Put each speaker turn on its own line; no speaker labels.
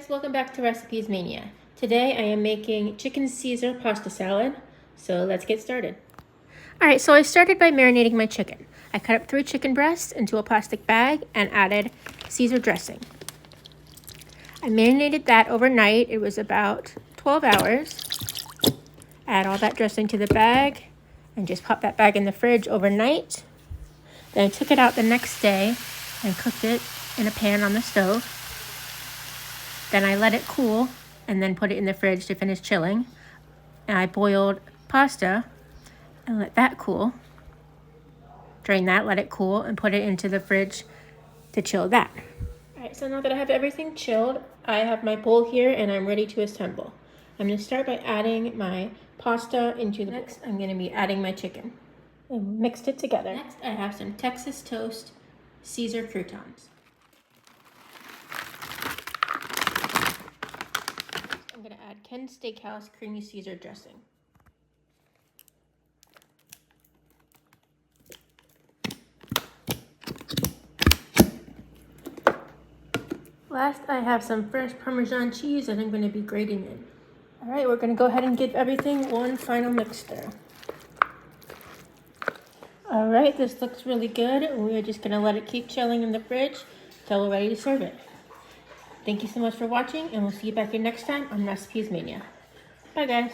guys, welcome back to Recipes Mania. Today I am making chicken Caesar pasta salad, so let's get started. Alright, so I started by marinating my chicken. I cut up 3 chicken breasts into a plastic bag and added Caesar dressing. I marinated that overnight. It was about 12 hours. Add all that dressing to the bag and just pop that bag in the fridge overnight. Then I took it out the next day and cooked it in a pan on the stove. Then I let it cool and then put it in the fridge to finish chilling. And I boiled pasta and let that cool. Drain that, let it cool, and put it into the fridge to chill that. Alright, so now that I have everything chilled, I have my bowl here and I'm ready to assemble. I'm going to start by adding my pasta into the bowl. Next, I'm going to be adding my chicken and mixed it together. Next, I have some Texas toast Caesar croutons. I'm going to add Ken's Steakhouse creamy Caesar dressing. Last, I have some fresh Parmesan cheese that I'm going to be grating in. Alright, we're going to go ahead and give everything one final mixture. Alright, this looks really good. We're just going to let it keep chilling in the fridge until we're ready to serve it. Thank you so much for watching, and we'll see you back here next time on Recipes Mania. Bye guys.